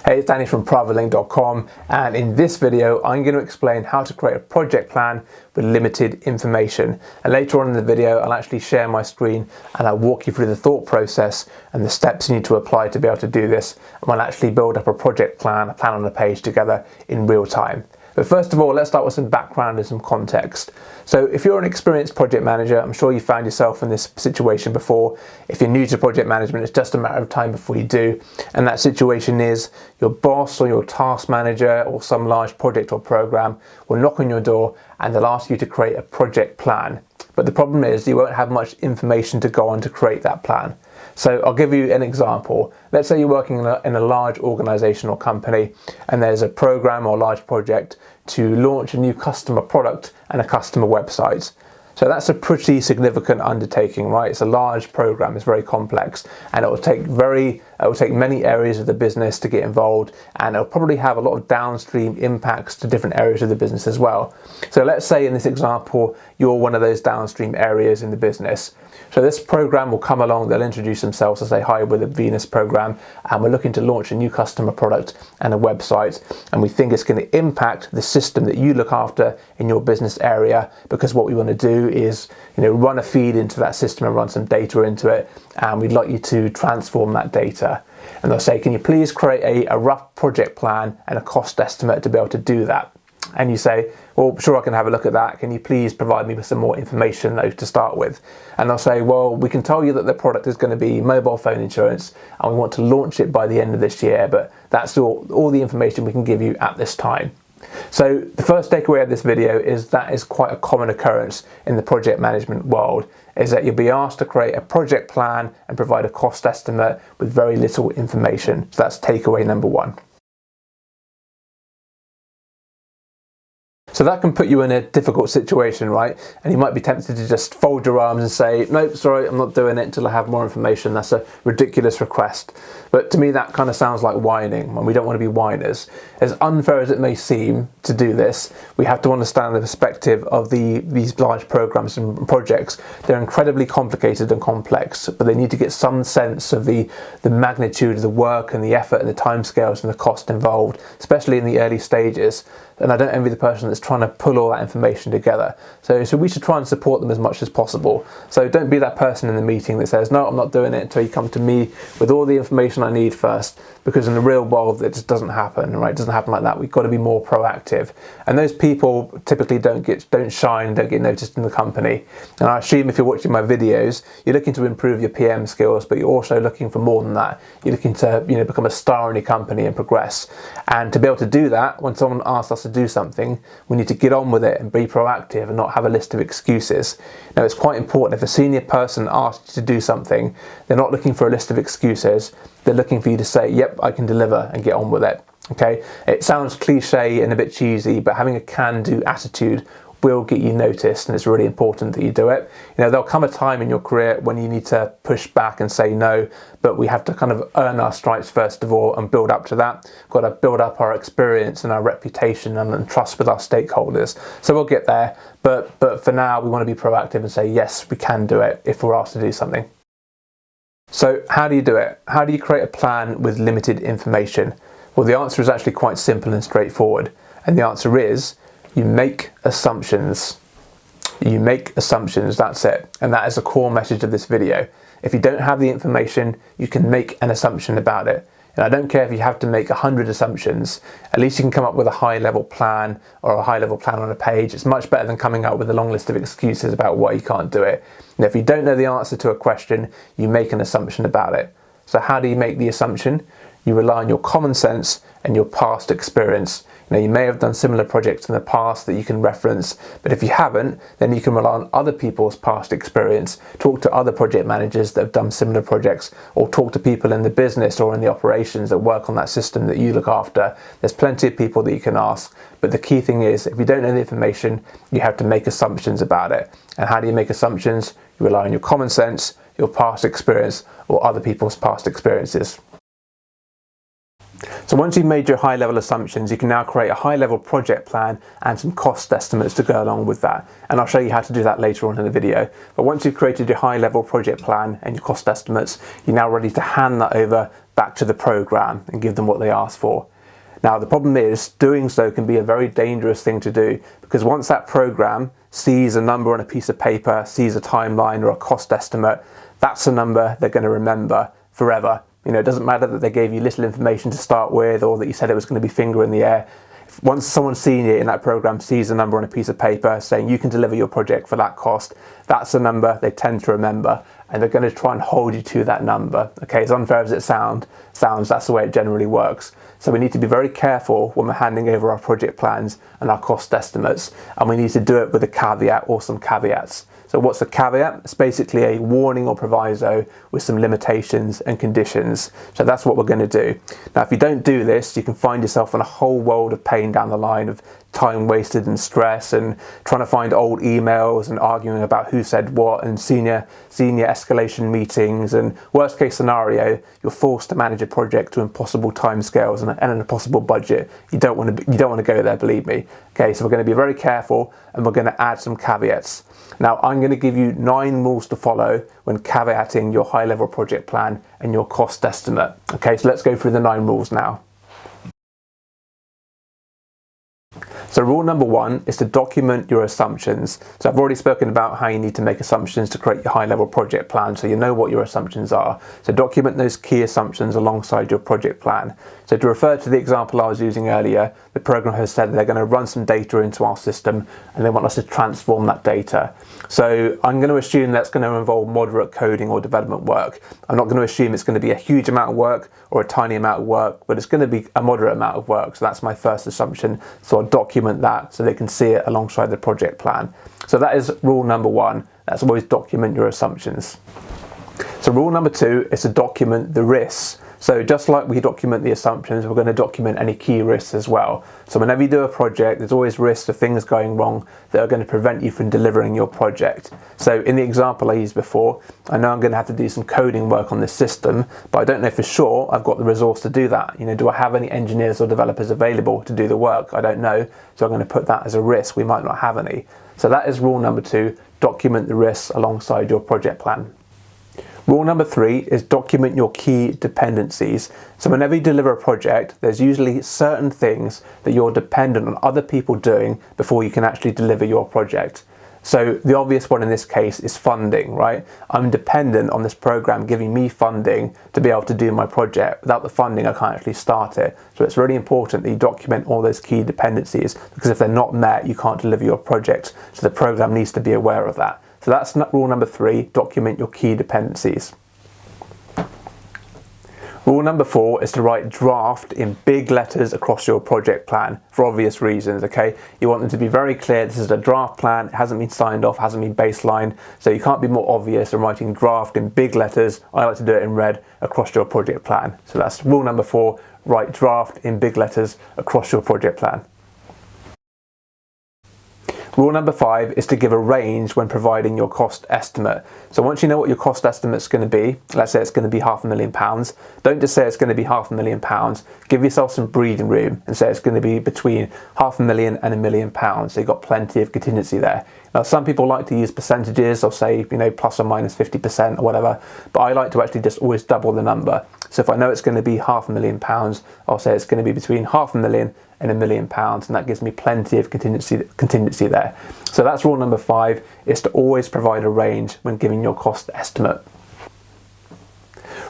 Hey, it's Danny from Pravalink.com, and in this video I'm going to explain how to create a project plan with limited information. And later on in the video I'll actually share my screen and I'll walk you through the thought process and the steps you need to apply to be able to do this, and we'll actually build up a project plan, a plan on a page together in real time. But first of all, let's start with some background and some context. So if you're an experienced project manager, I'm sure you found yourself in this situation before. If you're new to project management, it's just a matter of time before you do. And that situation is your boss or your task manager or some large project or program will knock on your door and they'll ask you to create a project plan. But the problem is you won't have much information to go on to create that plan. So I'll give you an example. Let's say you're working in a large organization or company and there's a program or large project to launch a new customer product and a customer website. So that's a pretty significant undertaking, right? It's a large program, it's very complex, and it will take many areas of the business to get involved, and it'll probably have a lot of downstream impacts to different areas of the business as well. So let's say in this example, you're one of those downstream areas in the business. So this program will come along, they'll introduce themselves and say, hi, we're the Venus program, and we're looking to launch a new customer product and a website, and we think it's going to impact the system that you look after in your business area, because what we want to do is, run a feed into that system and run some data into it, and we'd like you to transform that data. And they'll say, can you please create a rough project plan and a cost estimate to be able to do that? And you say, well, sure, I can have a look at that. Can you please provide me with some more information though to start with? And they'll say, well, we can tell you that the product is going to be mobile phone insurance and we want to launch it by the end of this year, but that's all the information we can give you at this time. So the first takeaway of this video is that is quite a common occurrence in the project management world, is that you'll be asked to create a project plan and provide a cost estimate with very little information. So that's takeaway number one. So that can put you in a difficult situation, right? And you might be tempted to just fold your arms and say, nope, sorry, I'm not doing it until I have more information. That's a ridiculous request. But to me, that kind of sounds like whining, and we don't want to be whiners. As unfair as it may seem to do this, we have to understand the perspective of these large programs and projects. They're incredibly complicated and complex, but they need to get some sense of the magnitude of the work and the effort and the timescales and the cost involved, especially in the early stages. And I don't envy the person that's trying to pull all that information together. So we should try and support them as much as possible. So don't be that person in the meeting that says, no, I'm not doing it until you come to me with all the information I need first, because in the real world it just doesn't happen, right? It doesn't happen like that. We've got to be more proactive. And those people typically don't shine, don't get noticed in the company. And I assume if you're watching my videos, you're looking to improve your PM skills, but you're also looking for more than that. You're looking to become a star in your company and progress. And to be able to do that, when someone asks us to do something, we need to get on with it and be proactive and not have a list of excuses. Now, it's quite important, if a senior person asks you to do something, they're not looking for a list of excuses. They're looking for you to say, yep, I can deliver, and get on with it. Okay, it sounds cliche and a bit cheesy, but having a can-do attitude will get you noticed, and it's really important that you do it. There'll come a time in your career when you need to push back and say no, but we have to kind of earn our stripes first of all and build up to that. We've got to build up our experience and our reputation and trust with our stakeholders. So we'll get there, but for now we want to be proactive and say yes, we can do it if we're asked to do something. So how do you do it? How do you create a plan with limited information? Well, the answer is actually quite simple and straightforward, and the answer is you make assumptions. You make assumptions, that's it. And that is the core message of this video. If you don't have the information, you can make an assumption about it. And I don't care if you have to make 100 assumptions, at least you can come up with a high-level plan or a high-level plan on a page. It's much better than coming up with a long list of excuses about why you can't do it. And if you don't know the answer to a question, you make an assumption about it. So how do you make the assumption? You rely on your common sense and your past experience. You may have done similar projects in the past that you can reference, but if you haven't, then you can rely on other people's past experience. Talk to other project managers that have done similar projects, or talk to people in the business or in the operations that work on that system that you look after. There's plenty of people that you can ask, but the key thing is, if you don't know the information, you have to make assumptions about it. And how do you make assumptions? You rely on your common sense, your past experience, or other people's past experiences. So once you've made your high-level assumptions, you can now create a high-level project plan and some cost estimates to go along with that. And I'll show you how to do that later on in the video. But once you've created your high-level project plan and your cost estimates, you're now ready to hand that over back to the program and give them what they asked for. Now, the problem is doing so can be a very dangerous thing to do, because once that program sees a number on a piece of paper, sees a timeline or a cost estimate, that's a number they're going to remember forever. It doesn't matter that they gave you little information to start with, or that you said it was going to be finger in the air. Once someone senior in that program sees a number on a piece of paper saying you can deliver your project for that cost, that's a number they tend to remember, and they're going to try and hold you to that number. Okay, as unfair as it sounds, that's the way it generally works. So we need to be very careful when we're handing over our project plans and our cost estimates, and we need to do it with a caveat or some caveats. So what's a caveat? It's basically a warning or proviso with some limitations and conditions. So that's what we're going to do. Now, if you don't do this, you can find yourself in a whole world of pain down the line, of time wasted and stress, and trying to find old emails and arguing about who said what, and senior escalation meetings, and worst case scenario, you're forced to manage a project to impossible timescales and an impossible budget. You don't want to go there, believe me. Okay, so we're going to be very careful, and we're going to add some caveats. Now, I'm going to give you 9 rules to follow when caveating your high-level project plan and your cost estimate. Okay, so let's go through the 9 rules now. So rule number 1 is to document your assumptions. So I've already spoken about how you need to make assumptions to create your high-level project plan, so you know what your assumptions are. So document those key assumptions alongside your project plan. So to refer to the example I was using earlier, the program has said they're going to run some data into our system and they want us to transform that data. So I'm going to assume that's going to involve moderate coding or development work. I'm not going to assume it's going to be a huge amount of work or a tiny amount of work, but it's going to be a moderate amount of work. So that's my first assumption. So I'll document that so they can see it alongside the project plan. So that is rule number 1. That's always document your assumptions. So rule number 2 is to document the risks. So just like we document the assumptions, we're going to document any key risks as well. So whenever you do a project, there's always risks of things going wrong that are going to prevent you from delivering your project. So in the example I used before, I know I'm going to have to do some coding work on this system, but I don't know for sure I've got the resource to do that. Do I have any engineers or developers available to do the work? I don't know. So I'm going to put that as a risk. We might not have any. So that is rule number 2, document the risks alongside your project plan. Rule number 3 is document your key dependencies. So whenever you deliver a project, there's usually certain things that you're dependent on other people doing before you can actually deliver your project. So the obvious one in this case is funding, right? I'm dependent on this program giving me funding to be able to do my project. Without the funding, I can't actually start it. So it's really important that you document all those key dependencies, because if they're not met, you can't deliver your project. So the program needs to be aware of that. So that's rule number 3, document your key dependencies. Rule number 4 is to write draft in big letters across your project plan for obvious reasons, okay? You want them to be very clear, this is a draft plan, it hasn't been signed off, hasn't been baselined, so you can't be more obvious than writing draft in big letters. I like to do it in red across your project plan. So that's rule number 4, write draft in big letters across your project plan. Rule number 5 is to give a range when providing your cost estimate. So once you know what your cost estimate is going to be, let's say it's going to be £500,000, don't just say it's going to be £500,000, give yourself some breathing room and say it's going to be between £500,000 and £1 million. So you've got plenty of contingency there. Now, some people like to use percentages, or say, plus or minus 50% or whatever, but I like to actually just always double the number. So if I know it's going to be £500,000, I'll say it's going to be between £500,000 and £1 million, and that gives me plenty of contingency there. So that's rule number 5, is to always provide a range when giving your cost estimate.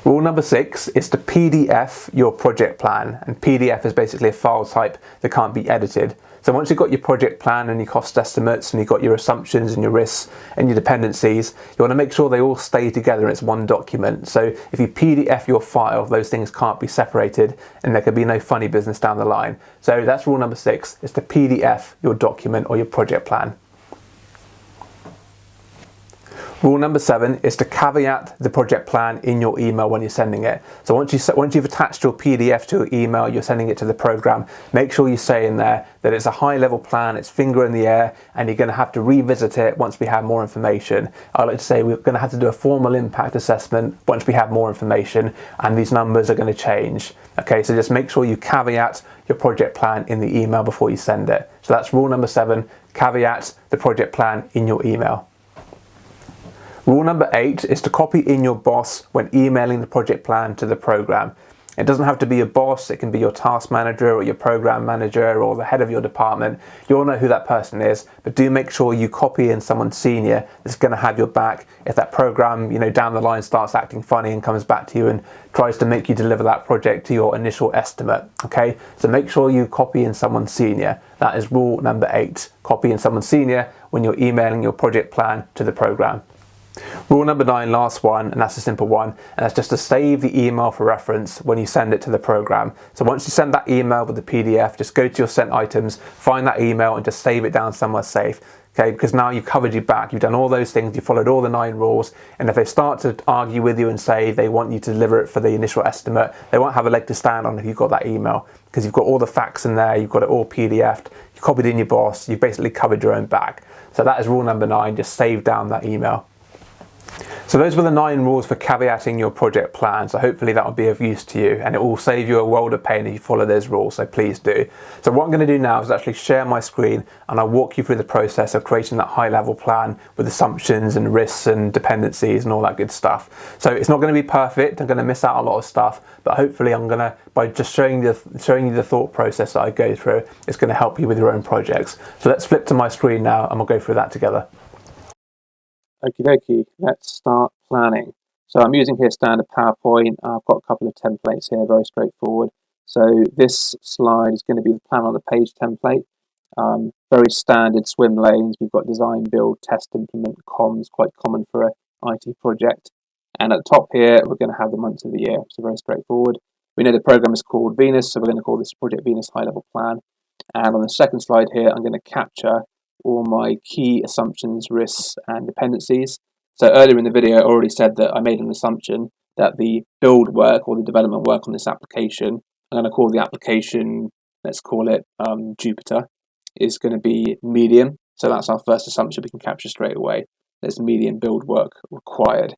Rule number 6 is to PDF your project plan, and PDF is basically a file type that can't be edited. So once you've got your project plan and your cost estimates and you've got your assumptions and your risks and your dependencies, you want to make sure they all stay together and it's one document. So if you PDF your file, those things can't be separated and there could be no funny business down the line. So that's rule number 6, is to PDF your document or your project plan. Rule number 7 is to caveat the project plan in your email when you're sending it. So once you've attached your PDF to your email, you're sending it to the program, make sure you say in there that it's a high-level plan, it's finger in the air, and you're going to have to revisit it once we have more information. I like to say we're going to have to do a formal impact assessment once we have more information, and these numbers are going to change. Okay, so just make sure you caveat your project plan in the email before you send it. So that's rule number 7, caveat the project plan in your email. Rule number 8 is to copy in your boss when emailing the project plan to the program. It doesn't have to be your boss, it can be your task manager or your program manager or the head of your department. You'll know who that person is, but do make sure you copy in someone senior that's going to have your back if that program, down the line starts acting funny and comes back to you and tries to make you deliver that project to your initial estimate. Okay, so make sure you copy in someone senior. That is rule number 8. Copy in someone senior when you're emailing your project plan to the program. Rule number 9, last one, and that's a simple one, and that's just to save the email for reference when you send it to the program. So once you send that email with the PDF, just go to your sent items, find that email and just save it down somewhere safe. Okay, because now you've covered your back, you've done all those things, you followed all the 9 rules, and if they start to argue with you and say they want you to deliver it for the initial estimate, they won't have a leg to stand on if you've got that email, because you've got all the facts in there, you've got it all PDF'd, you copied in your boss, you've basically covered your own back. So that is rule number 9, just save down that email. So those were the 9 rules for caveating your project plan. So hopefully that will be of use to you, and it will save you a world of pain if you follow those rules, so please do. So what I'm going to do now is actually share my screen and I'll walk you through the process of creating that high level plan with assumptions and risks and dependencies and all that good stuff. So it's not going to be perfect, I'm going to miss out a lot of stuff, but hopefully I'm going to, by just showing you the thought process that I go through, it's going to help you with your own projects. So let's flip to my screen now and we'll go through that together. Okie dokie, let's start planning. So I'm using here standard PowerPoint. I've got a couple of templates here, very straightforward. So this slide is going to be the plan on the page template. Very standard swim lanes. We've got design, build, test, implement, comms, quite common for an IT project. And at the top here, we're going to have the months of the year. So very straightforward. We know the program is called Venus, so we're going to call this Project Venus High Level Plan. And on the second slide here, I'm going to capture all my key assumptions, risks, and dependencies. So earlier in the video, I already said that I made an assumption that the build work or the development work on this application, I'm going to call the application, let's call it Jupiter, is going to be medium. So that's our first assumption we can capture straight away. There's medium build work required.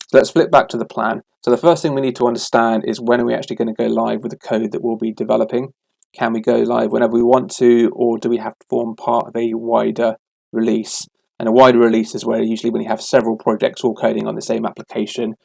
So let's flip back to the plan. So the first thing we need to understand is when are we actually going to go live with the code that we'll be developing? Can we go live whenever we want to, or do we have to form part of a wider release? And a wider release is where usually when you have several projects all coding on the same application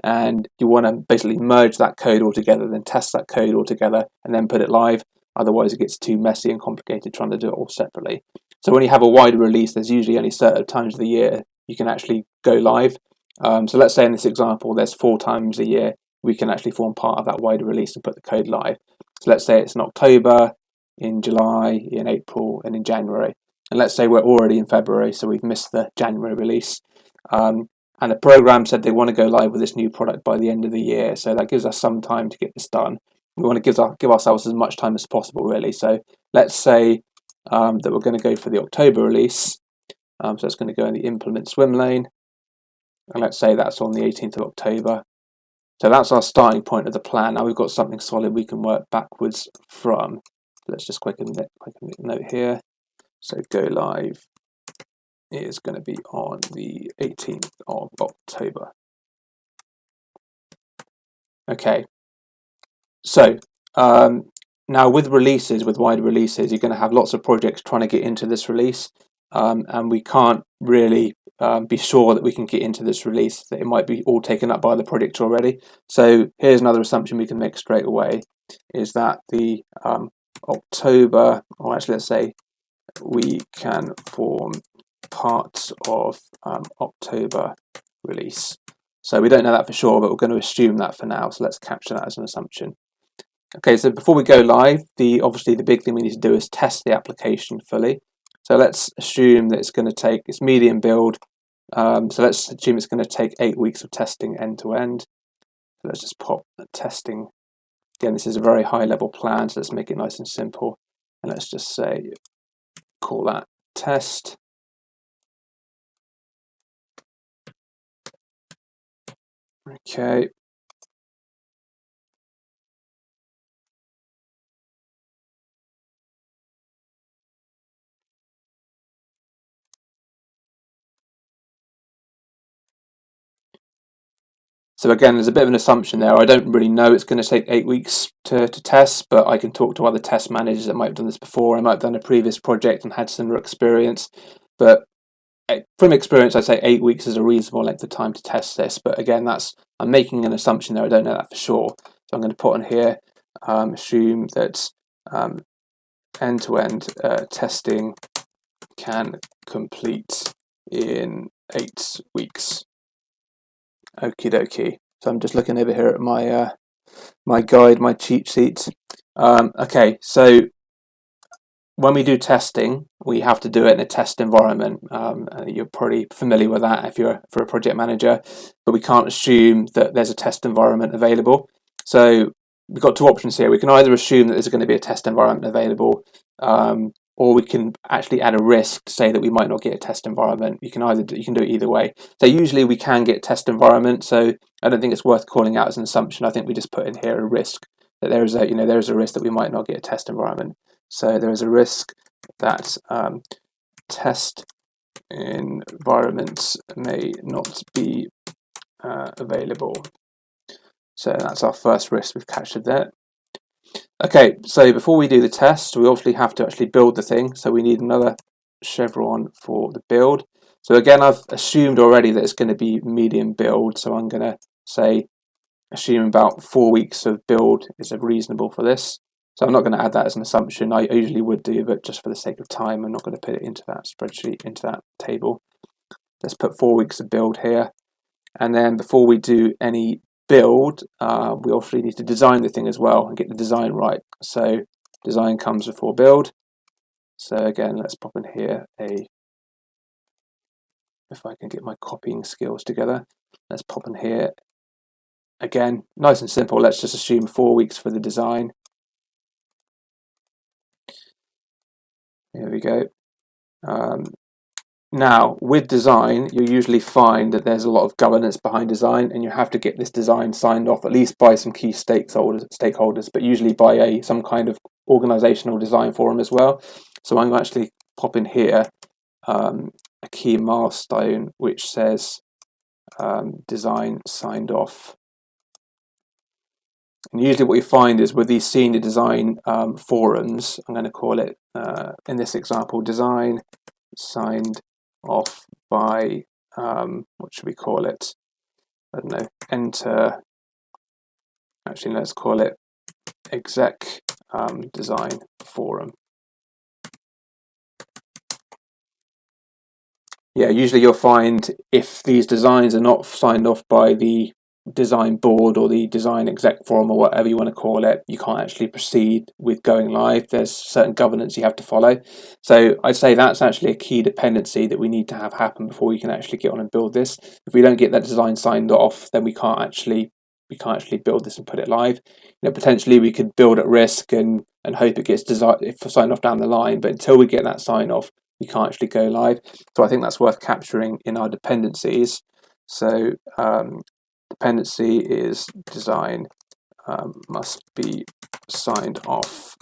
and you want to basically merge that code all together, then test that code all together and then put it live. Otherwise it gets too messy and complicated trying to do it all separately. So when you have a wider release, there's usually only certain times of the year you can actually go live. So let's say in this example, there's 4 times a year we can actually form part of that wider release and put the code live. So let's say it's in October, in July, in April, and in January. And let's say we're already in February, so we've missed the January release. And the program said they want to go live with this new product by the end of the year. So that gives us some time to get this done. We want to give ourselves as much time as possible, really. So let's say that we're going to go for the October release. So it's going to go in the implement swim lane. And let's say that's on the 18th of October. So that's our starting point of the plan. Now we've got something solid we can work backwards from. Let's just quick note here. So go live is going to be on the 18th of October. Okay. So now with releases, with wider releases, you're going to have lots of projects trying to get into this release. And we can't really be sure that we can get into this release, that it might be all taken up by the project already. So here's another assumption we can make straight away, is that the October, or actually let's say we can form parts of October release. So we don't know that for sure, but we're going to assume that for now. So let's capture that as an assumption. Okay, so before we go live, obviously the big thing we need to do is test the application fully. So let's assume that it's medium build. So let's assume it's going to take 8 weeks of testing end to end. So let's just pop the testing. Again, this is a very high level plan, so let's make it nice and simple. And let's just say, call that test. Okay. So again, there's a bit of an assumption there. I don't really know it's going to take 8 weeks to test, but I can talk to other test managers that might have done this before. I might have done a previous project and had similar experience. But from experience, I'd say 8 weeks is a reasonable length of time to test this. But again, I'm making an assumption there. I don't know that for sure. So I'm going to put on here, assume that end-to-end testing can complete in 8 weeks. Okie dokie. So I'm just looking over here at my my guide, my cheat sheet. Okay, so when we do testing, we have to do it in a test environment. You're probably familiar with that if you're a project manager, but we can't assume that there's a test environment available. So we've got two options here. We can either assume that there's going to be a test environment available, or we can actually add a risk to say that we might not get a test environment. You can do it either way. So usually we can get test environment. So I don't think it's worth calling out as an assumption. I think we just put in here a risk that there is a risk that we might not get a test environment. So there is a risk that test environments may not be available. So that's our first risk we've captured there. Okay, so before we do the test, we obviously have to actually build the thing. So we need another chevron for the build. So again, I've assumed already that it's going to be medium build. So I'm going to say, assume about 4 weeks of build is reasonable for this. So I'm not going to add that as an assumption. I usually would do, but just for the sake of time, I'm not going to put it into that spreadsheet, into that table. Let's put 4 weeks of build here. And then before we do any build, we obviously need to design the thing as well and get the design right. So design comes before build. So again, let's pop in here if I can get my copying skills together, let's pop in here. Again, nice and simple. Let's just assume 4 weeks for the design. Here we go. Now, with design, you'll usually find that there's a lot of governance behind design, and you have to get this design signed off at least by some key stakeholders, but usually by some kind of organizational design forum as well. So I'm actually pop in here a key milestone which says design signed off. And usually what you find is with these senior design forums, I'm going to call it, in this example, design signed off by, what should we call it? I don't know, actually let's call it exec design forum. Yeah, usually you'll find if these designs are not signed off by the design board or the design exec forum or whatever you want to call it, you can't actually proceed with going live. There's certain governance you have to follow. So I'd say that's actually a key dependency that we need to have happen before we can actually get on and build this. If we don't get that design signed off, then we can't actually build this and put it live. Potentially we could build at risk and hope it gets signed off down the line, but until we get that sign off, we can't actually go live. So I think that's worth capturing in our dependencies. So dependency is design must be signed off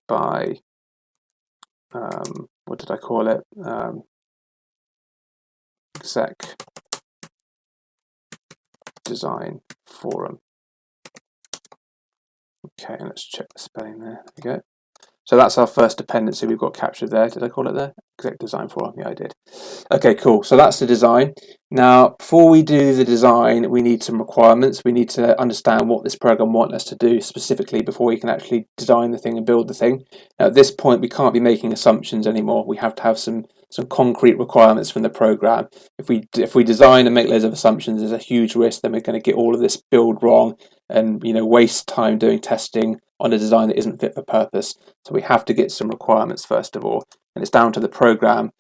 by, what did I call it? Exec design forum. Okay, let's check the spelling there. There we go. So that's our first dependency we've got captured there. Did I call it there? Exec design forum. Yeah, I did. Okay, cool. So that's the design. Now, before we do the design, we need some requirements. We need to understand what this program wants us to do specifically before we can actually design the thing and build the thing. Now, at this point, we can't be making assumptions anymore. We have to have some concrete requirements from the program. If we design and make loads of assumptions, there's a huge risk that we're going to get all of this build wrong and waste time doing testing on a design that isn't fit for purpose. So we have to get some requirements first of all, and it's down to the program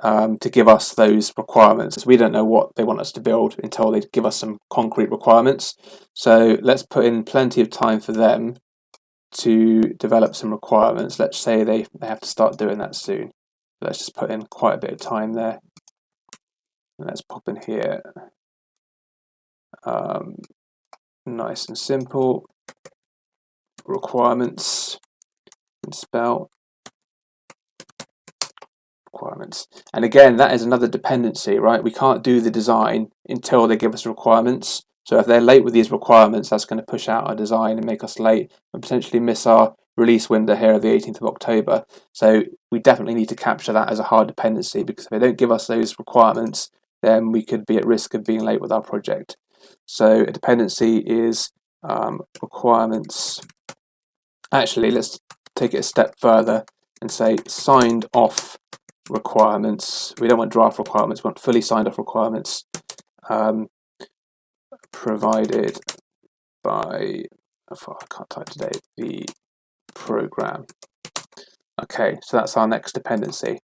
to give us those requirements. We don't know what they want us to build until they give us some concrete requirements. So let's put in plenty of time for them to develop some requirements. Let's say they have to start doing that soon. Let's just put in quite a bit of time there. And let's pop in here. Nice and simple. Requirements and spell requirements. And again, that is another dependency, right? We can't do the design until they give us requirements. So if they're late with these requirements, that's going to push out our design and make us late and potentially miss our release window here of the 18th of October. So we definitely need to capture that as a hard dependency, because if they don't give us those requirements, then we could be at risk of being late with our project. So a dependency is requirements. Actually, let's take it a step further and say signed off requirements. We don't want draft requirements, we want fully signed off requirements provided by, I can't type today, the program. Okay, so that's our next dependency.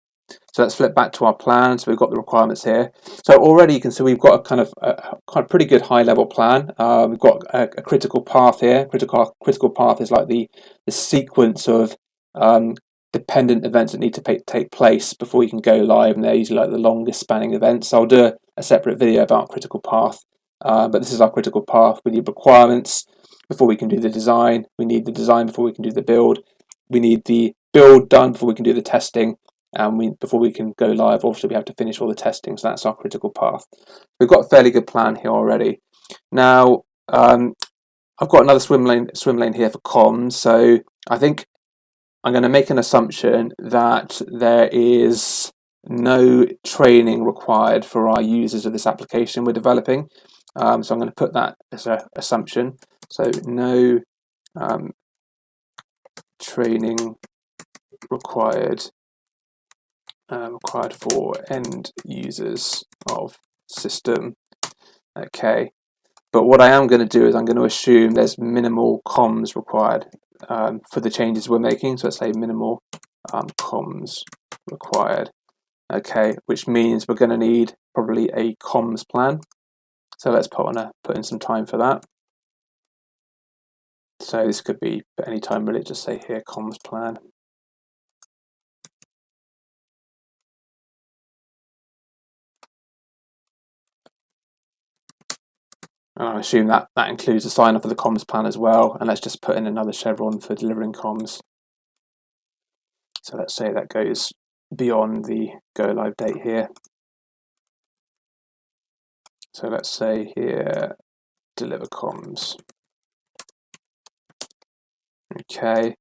So let's flip back to our plan. So we've got the requirements here. So already you can see we've got a kind of pretty good high level plan. We've got a critical path here. Critical path is like the sequence of dependent events that need to take place before you can go live, and they're usually like the longest spanning events. So I'll do a separate video about critical path, but this is our critical path. We need requirements before we can do the design. We need the design before we can do the build. We need the build done before we can do the testing. And before we can go live, obviously we have to finish all the testing, so that's our critical path. We've got a fairly good plan here already. Now, I've got another swim lane here for comms, so I think I'm going to make an assumption that there is no training required for our users of this application we're developing. So I'm going to put that as an assumption. So no training required for end users of system. Okay, but what I am going to do is I'm going to assume there's minimal comms required for the changes we're making. So let's say minimal comms required. Okay, which means we're going to need probably a comms plan. So let's put in some time for that. So this could be at any time really. Just say here comms plan. And I assume that includes a sign off of the comms plan as well. And let's just put in another chevron for delivering comms. So let's say that goes beyond the go live date here. So let's say here deliver comms. Okay.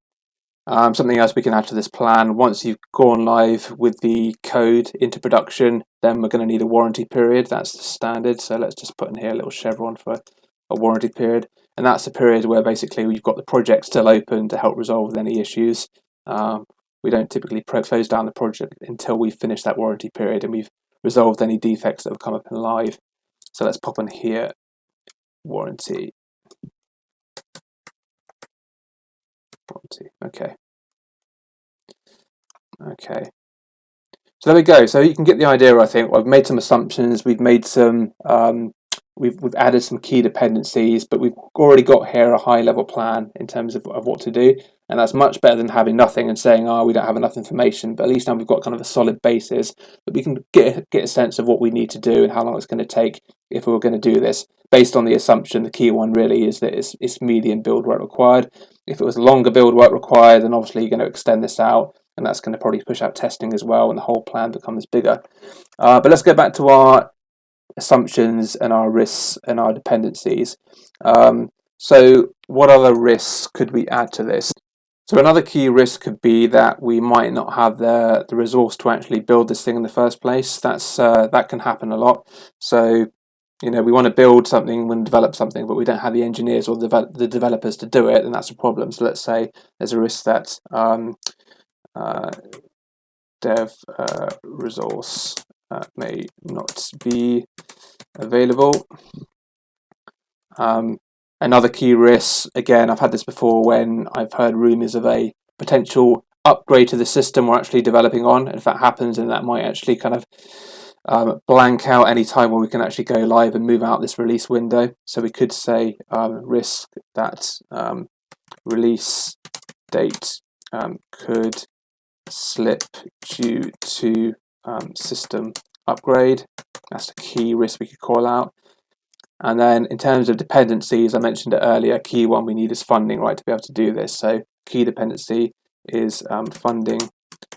Something else we can add to this plan, once you've gone live with the code into production, then we're going to need a warranty period. That's the standard. So let's just put in here a little chevron for a warranty period. And that's a period where basically we've got the project still open to help resolve any issues. We don't typically close down the project until we've finished that warranty period and we've resolved any defects that have come up in live. So let's pop in here warranty. Okay. So there we go. So you can get the idea. I think I've made some assumptions. We've made some. We've added some key dependencies, but we've already got here a high level plan in terms of what to do, and that's much better than having nothing and saying, "Oh, we don't have enough information." But at least now we've got kind of a solid basis that we can get a sense of what we need to do and how long it's going to take if we were going to do this. Based on the assumption, the key one really is that it's medium build work required. If it was longer build work required, then obviously you're going to extend this out, and that's going to probably push out testing as well, and the whole plan becomes bigger. But let's go back to our assumptions and our risks and our dependencies. So what other risks could we add to this? So another key risk could be that we might not have the resource to actually build this thing in the first place. That can happen a lot. So we want to build something, we want to develop something, but we don't have the engineers or the developers to do it, and that's a problem. So let's say there's a risk that dev resource may not be available. Another key risk, again, I've had this before when I've heard rumours of a potential upgrade to the system we're actually developing on. And if that happens, then that might actually kind of blank out any time where we can actually go live and move out this release window. So we could say risk that release date could slip due to system upgrade. That's a key risk we could call out. And then in terms of dependencies, I mentioned it earlier, key one we need is funding, right, to be able to do this. So key dependency is funding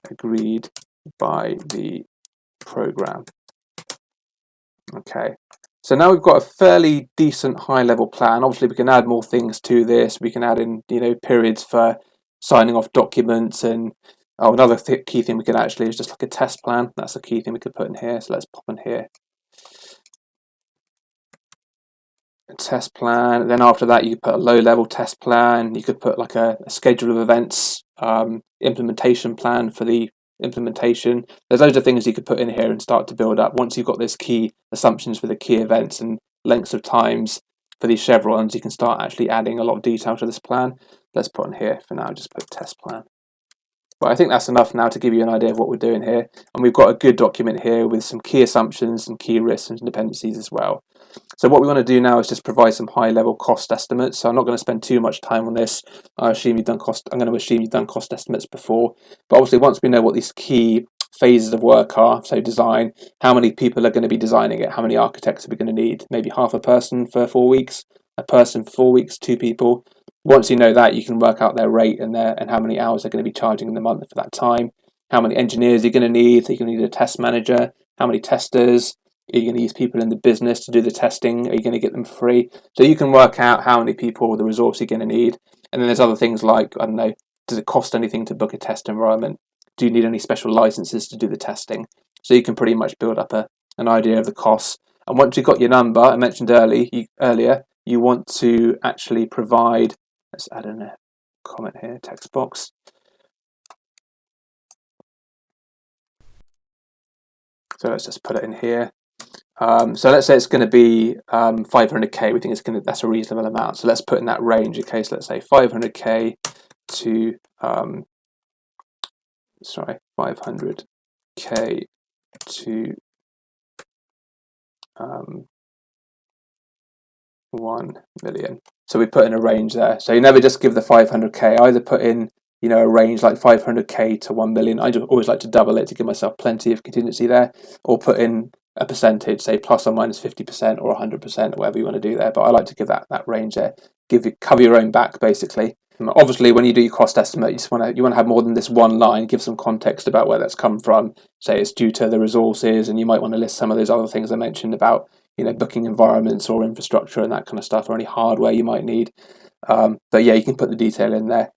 agreed by the program. Okay, so now we've got a fairly decent high level plan. Obviously we can add more things to this. We can add in periods for signing off documents, and another key thing we could actually is just like a test plan. That's a key thing we could put in here. So let's pop in here a test plan. Then after that, you could put a low-level test plan. You could put like a schedule of events, implementation plan for the implementation. There's loads of things you could put in here and start to build up. Once you've got this key assumptions for the key events and lengths of times for these chevrons, you can start actually adding a lot of detail to this plan. Let's put on here for now, just put test plan. But I think that's enough now to give you an idea of what we're doing here. And we've got a good document here with some key assumptions and key risks and dependencies as well. So what we want to do now is just provide some high-level cost estimates. So I'm not going to spend too much time on this. I'm going to assume you've done cost estimates before. But obviously, once we know what these key phases of work are, so design, how many people are going to be designing it, how many architects are we going to need? Maybe half a person for 4 weeks, a person for 4 weeks, 2 people. Once you know that, you can work out their rate and how many hours they're going to be charging in the month for that time. How many engineers you're going to need? So you're going to need a test manager. How many testers? Are you going to use people in the business to do the testing? Are you going to get them for free? So you can work out how many people, the resource you're going to need. And then there's other things like, I don't know, does it cost anything to book a test environment? Do you need any special licenses to do the testing? So you can pretty much build up an idea of the costs. And once you've got your number, I mentioned earlier, you want to actually provide, let's add in a comment here, text box. So let's just put it in here. So let's say it's going to be 500k. We think that's a reasonable amount. So let's put in that range. Okay, so let's say 500k to 500k to 1 million. So we put in a range there. So you never just give the 500k. Either put in a range like 500k to 1 million. I always like to double it to give myself plenty of contingency there, or put in a percentage, say plus or minus 50% or 100%, or whatever you want to do there. But I like to give that range there. Cover your own back, basically. Obviously, when you do your cost estimate, you want to have more than this one line. Give some context about where that's come from. Say it's due to the resources, and you might want to list some of those other things I mentioned about booking environments or infrastructure and that kind of stuff, or any hardware you might need. But yeah, you can put the detail in there.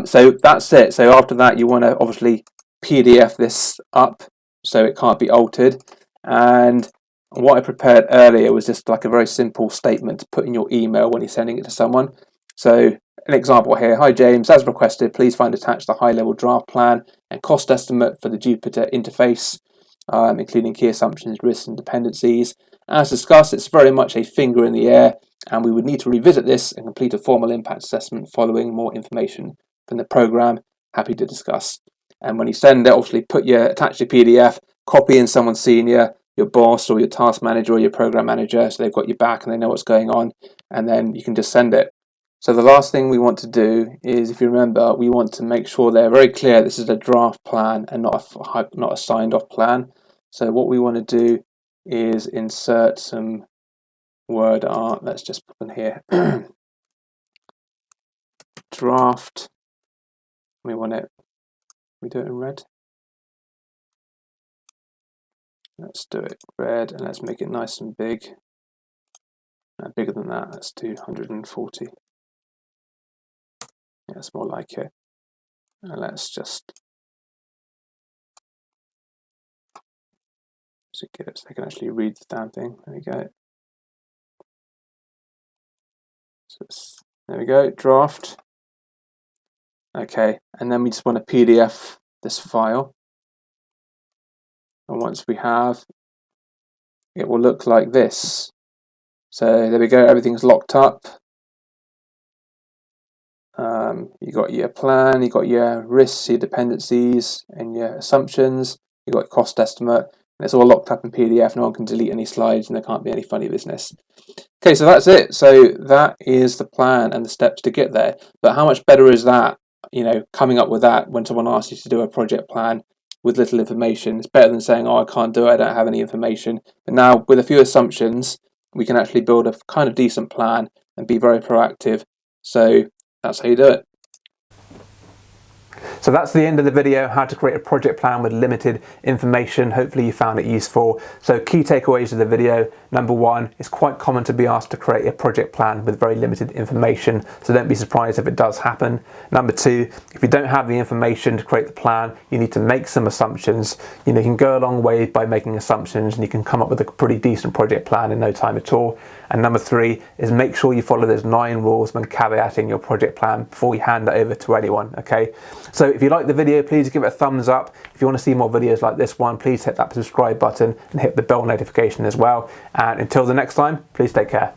So that's it. So after that, you want to obviously PDF this up so it can't be altered. And what I prepared earlier was just like a very simple statement to put in your email when you're sending it to someone. So an example here: hi James, as requested, please find attached the high-level draft plan and cost estimate for the Jupyter interface, including key assumptions, risks and dependencies. As discussed, it's very much a finger in the air, and we would need to revisit this and complete a formal impact assessment following more information from the program. Happy to discuss. And when you send it, obviously attach your PDF, copy in someone senior, your boss or your task manager or your program manager, so they've got your back and they know what's going on, and then you can just send it. So the last thing we want to do is, if you remember, we want to make sure they're very clear this is a draft plan and not a signed off plan. So what we want to do is insert some word art. Let's just put in here draft. We do it in red. Let's do it red, and let's make it nice and big. Bigger than that. Let's do 140. Yeah, it's more like it. And let's just get it so they can actually read the damn thing. There we go. There we go, draft. Okay, and then we just want to PDF this file. And once we have, it will look like this. So there we go, everything's locked up. You got your plan, you got your risks, your dependencies, and your assumptions. You got your cost estimate, and it's all locked up in PDF. No one can delete any slides, and there can't be any funny business. Okay, so that's it. So that is the plan and the steps to get there. But how much better is that? Coming up with that when someone asks you to do a project plan with little information. It's better than saying, "Oh, I can't do it. I don't have any information." But now, with a few assumptions, we can actually build a kind of decent plan and be very proactive. So that's how you do it. So that's the end of the video, how to create a project plan with limited information. Hopefully you found it useful. So key takeaways of the video. Number one, it's quite common to be asked to create a project plan with very limited information. So don't be surprised if it does happen. Number two, if you don't have the information to create the plan, you need to make some assumptions. You can go a long way by making assumptions, and you can come up with a pretty decent project plan in no time at all. And number 3 is make sure you follow those 9 rules when caveating your project plan before you hand it over to anyone, okay? So if you like the video, please give it a thumbs up. If you want to see more videos like this one, please hit that subscribe button and hit the bell notification as well. And until the next time, please take care.